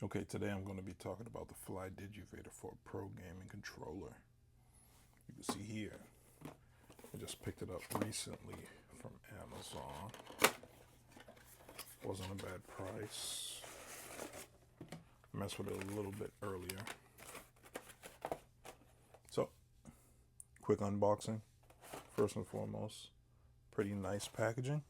Okay, today I'm going to be talking about the Flydigi Vader 4 Pro gaming controller. You can see here, I just picked it up recently from Amazon. Wasn't a bad price. Messed with it a little bit earlier. So, quick unboxing. First and foremost, pretty nice packaging.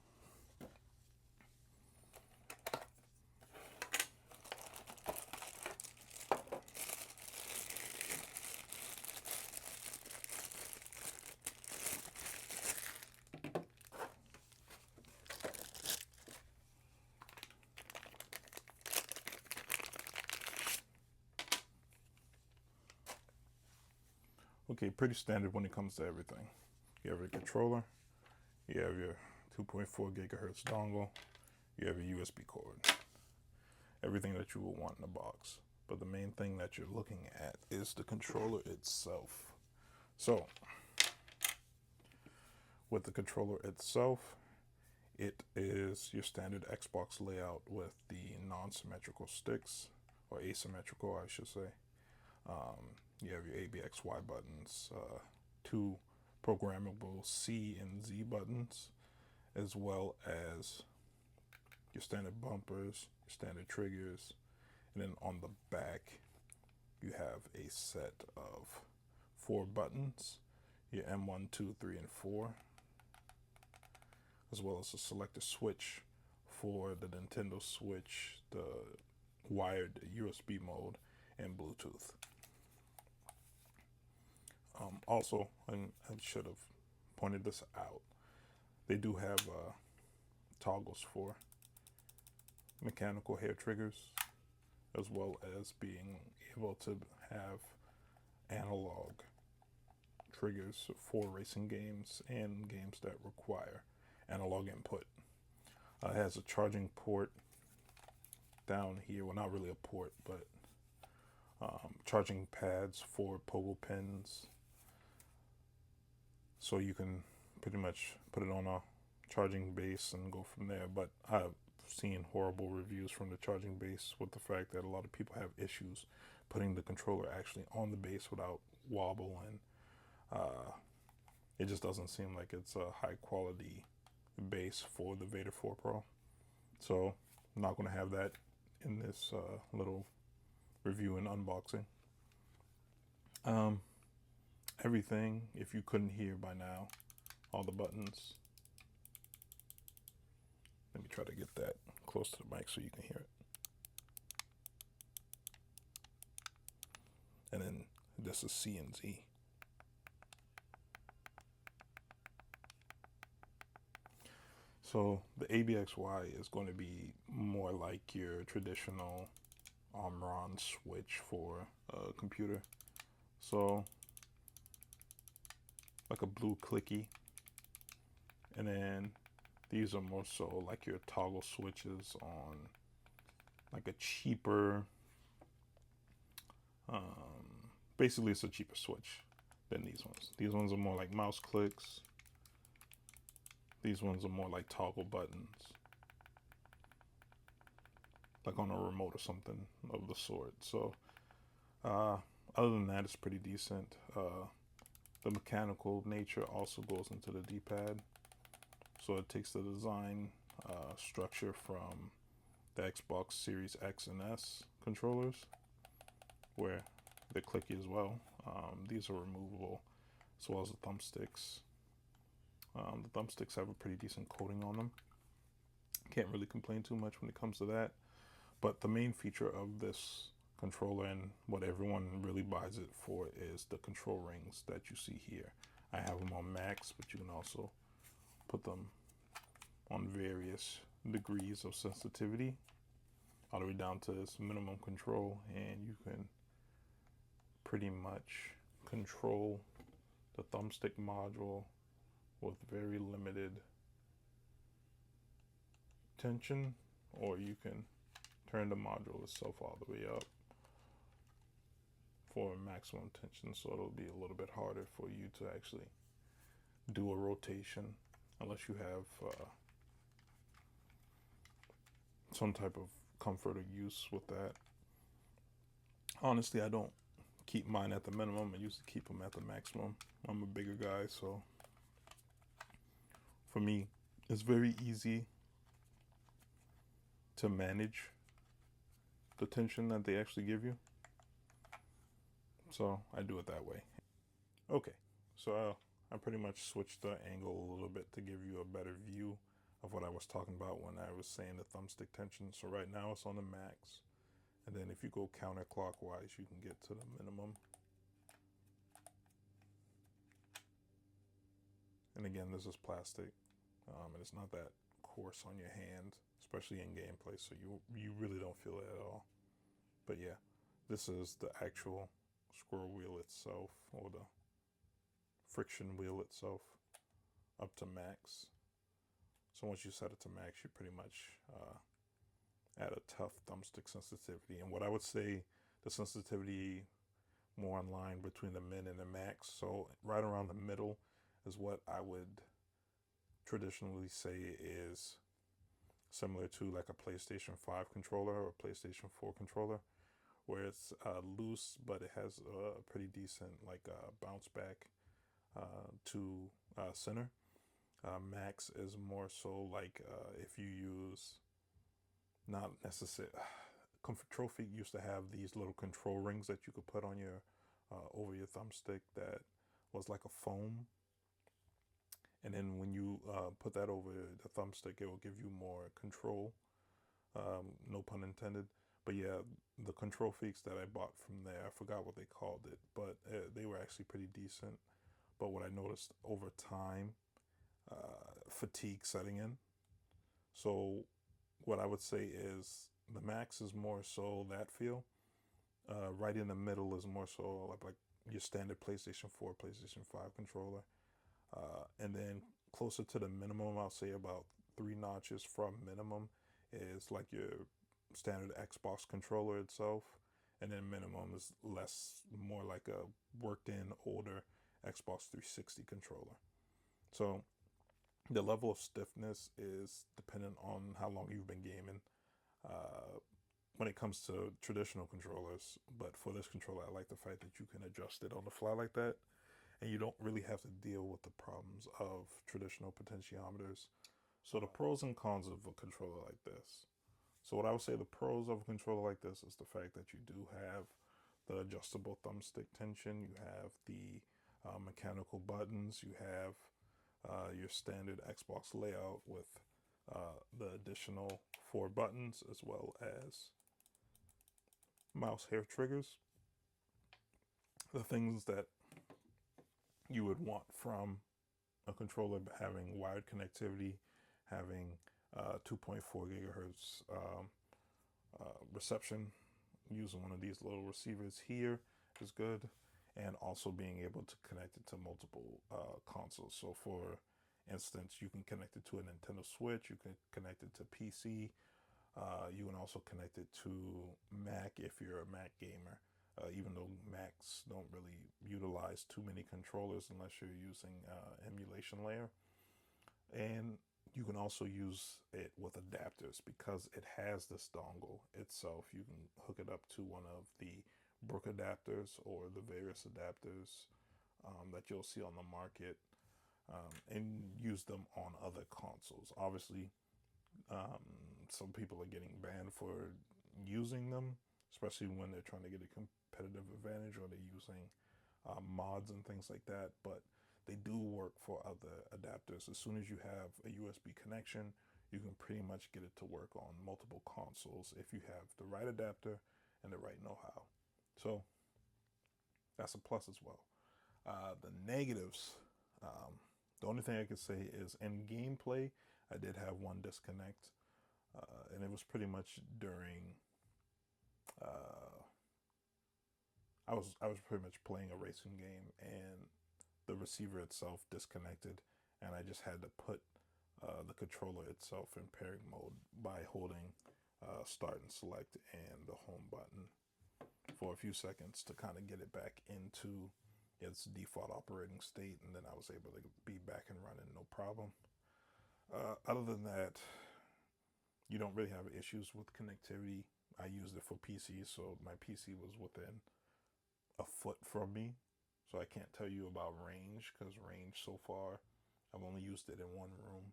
Okay, pretty standard when it comes to everything. You have your controller, you have your 2.4 gigahertz dongle, you have your USB cord. Everything that you will want in a box. But the main thing that you're looking at is the controller itself. So, with the controller itself, it is your standard Xbox layout with the non-symmetrical sticks, or asymmetrical, I should say. You have your ABXY buttons, two programmable C and Z buttons, as well as your standard bumpers, your standard triggers, and then on the back you have a set of 4 buttons, your M1, 2, 3, and 4, as well as a selector switch for the Nintendo Switch, the wired USB mode, and Bluetooth. Also, and I should have pointed this out, they do have toggles for mechanical hair triggers, as well as being able to have analog triggers for racing games and games that require analog input. It has a charging port down here. Well, not really a port, but charging pads for pogo pins. So you can pretty much put it on a charging base and go from there. But I've seen horrible reviews from the charging base with the fact that a lot of people have issues putting the controller actually on the base without wobble, and it just doesn't seem like it's a high quality base for the Vader 4 Pro. So I'm not going to have that in this little review and unboxing. Everything, if you couldn't hear by now, all the buttons. Let me try to get that close to the mic so you can hear it. And then this is C and Z. So the ABXY is going to be more like your traditional Omron switch for a computer. So like a blue clicky. And then these are more so like your toggle switches on like a cheaper, basically it's a cheaper switch than these ones. These ones are more like mouse clicks. These ones are more like toggle buttons, like on a remote or something of the sort. So other than that, it's pretty decent. The mechanical nature also goes into the D-pad. So it takes the design structure from the Xbox Series X and S controllers, where they're clicky as well. These are removable, as well as the thumbsticks. The thumbsticks have a pretty decent coating on them. Can't really complain too much when it comes to that. But the main feature of this controller, and what everyone really buys it for, is the control rings that you see here. I have them on max, but you can also put them on various degrees of sensitivity, all the way down to its minimum control, and you can pretty much control the thumbstick module with very limited tension, or you can turn the module itself all the way up for maximum tension, so it'll be a little bit harder for you to actually do a rotation unless you have some type of comfort or use with that. Honestly, I don't keep mine at the minimum. I usually keep them at the maximum. I'm a bigger guy, so for me, it's very easy to manage the tension that they actually give you. So I do it that way. Okay, so I pretty much switched the angle a little bit to give you a better view of what I was talking about when I was saying the thumbstick tension. So right now it's on the max. And then if you go counterclockwise, you can get to the minimum. And again, this is plastic, and it's not that coarse on your hand, especially in gameplay, so you really don't feel it at all. But yeah, this is the actual scroll wheel itself, or the friction wheel itself, up to max. So once you set it to max, you pretty much at a tough thumbstick sensitivity. And what I would say, the sensitivity more in line between the min and the max. So right around the middle is what I would traditionally say is similar to like a PlayStation 5 controller or a PlayStation 4 controller, where it's loose, but it has a pretty decent like bounce back to center. Max is more so like if you use not necessarily. Control Freak used to have these little control rings that you could put on your over your thumbstick that was like a foam, and then when you put that over the thumbstick, it will give you more control. No pun intended. But yeah, the Control Freaks that I bought from there, I forgot what they called it, but they were actually pretty decent. But what I noticed over time, fatigue setting in. So what I would say is the Max is more so that feel. Right in the middle is more so like your standard PlayStation 4, PlayStation 5 controller. And then closer to the minimum, I'll say about 3 notches from minimum is like your standard Xbox controller itself. And then minimum is less, more like a worked in older Xbox 360 controller. So the level of stiffness is dependent on how long you've been gaming. Uh, when it comes to traditional controllers, but for this controller, I like the fact that you can adjust it on the fly like that, and you don't really have to deal with the problems of traditional potentiometers. So the pros and cons of a controller like this. So what I would say the pros of a controller like this is the fact that you do have the adjustable thumbstick tension, you have the mechanical buttons, you have your standard Xbox layout with the additional 4 buttons, as well as mouse hair triggers, the things that you would want from a controller, having wired connectivity, having 2.4 gigahertz reception, using one of these little receivers here is good, and also being able to connect it to multiple consoles. So for instance, you can connect it to a Nintendo Switch, you can connect it to PC, you can also connect it to Mac if you're a Mac gamer. Even though Macs don't really utilize too many controllers unless you're using emulation layer. And you can also use it with adapters because it has this dongle itself. You can hook it up to one of the Brook adapters or the various adapters that you'll see on the market, and use them on other consoles. Obviously, some people are getting banned for using them, especially when they're trying to get a competitive advantage or they're using mods and things like that. But they do work for other adapters. As soon as you have a USB connection, you can pretty much get it to work on multiple consoles if you have the right adapter and the right know-how. So that's a plus as well. The negatives, the only thing I could say is in gameplay, I did have one disconnect, and it was pretty much during. I was pretty much playing a racing game, and the receiver itself disconnected, and I just had to put the controller itself in pairing mode by holding start and select and the home button for a few seconds to kind of get it back into its default operating state, and then I was able to be back and running no problem. Other than that, you don't really have issues with connectivity. I used it for PC, so my PC was within a foot from me. So I can't tell you about range, because range so far, I've only used it in one room,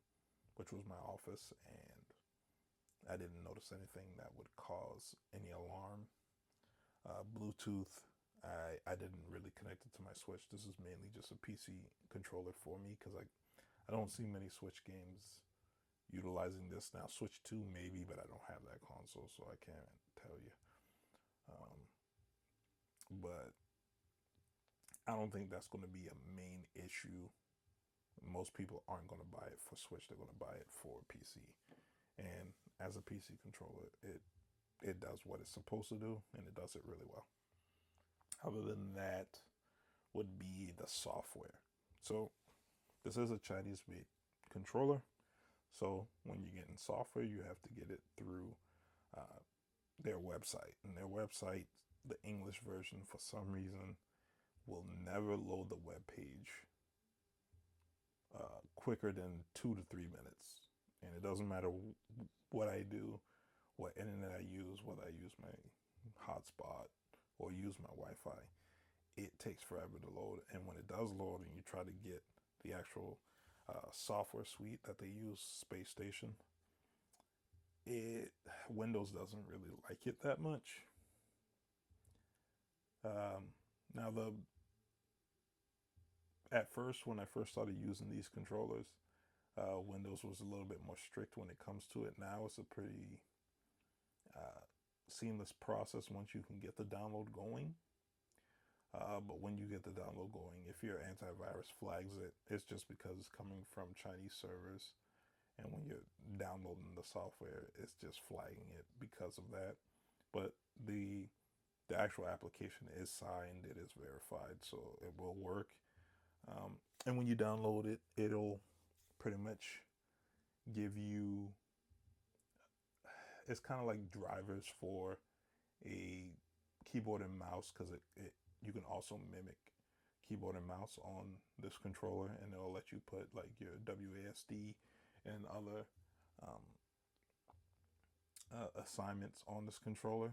which was my office, and I didn't notice anything that would cause any alarm. Bluetooth, I didn't really connect it to my Switch. This is mainly just a PC controller for me, because I don't see many Switch games utilizing this now. Switch 2 maybe, but I don't have that console, so I can't tell you. But I don't think that's going to be a main issue. Most people aren't going to buy it for Switch. They're going to buy it for PC. And as a PC controller, it does what it's supposed to do, and it does it really well. Other than that would be the software. So this is a Chinese-made controller. So when you get in software, you have to get it through their website. And their website, the English version, for some reason, will never load the web page quicker than 2 to 3 minutes. And it doesn't matter what I do, what internet I use, whether I use my hotspot or use my Wi-Fi, it takes forever to load. And when it does load and you try to get the actual software suite that they use, Space Station, Windows doesn't really like it that much. Now, at first, when I first started using these controllers, Windows was a little bit more strict when it comes to it. Now it's a pretty seamless process once you can get the download going. But when you get the download going, if your antivirus flags it, it's just because it's coming from Chinese servers. And when you're downloading the software, it's just flagging it because of that. But the actual application is signed, it is verified, so it will work. And when you download it, it'll pretty much give you, it's kind of like drivers for a keyboard and mouse, because you can also mimic keyboard and mouse on this controller, and it'll let you put like your WASD and other assignments on this controller.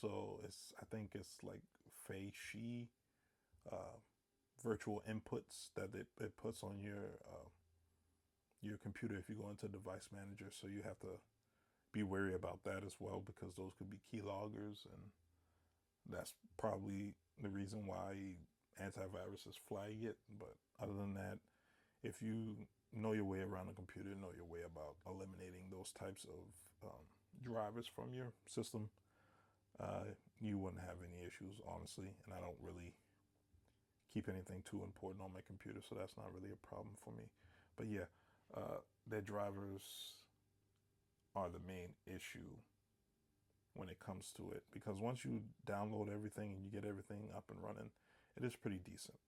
So I think it's like Fei Shi virtual inputs that it puts on your computer if you go into device manager. So you have to be wary about that as well, because those could be keyloggers, and that's probably the reason why antiviruses flag it. But other than that, if you know your way around the computer, know your way about eliminating those types of drivers from your system, you wouldn't have any issues, honestly. And I don't really keep anything too important on my computer, so that's not really a problem for me. But yeah, their drivers are the main issue when it comes to it, because once you download everything and you get everything up and running, it is pretty decent.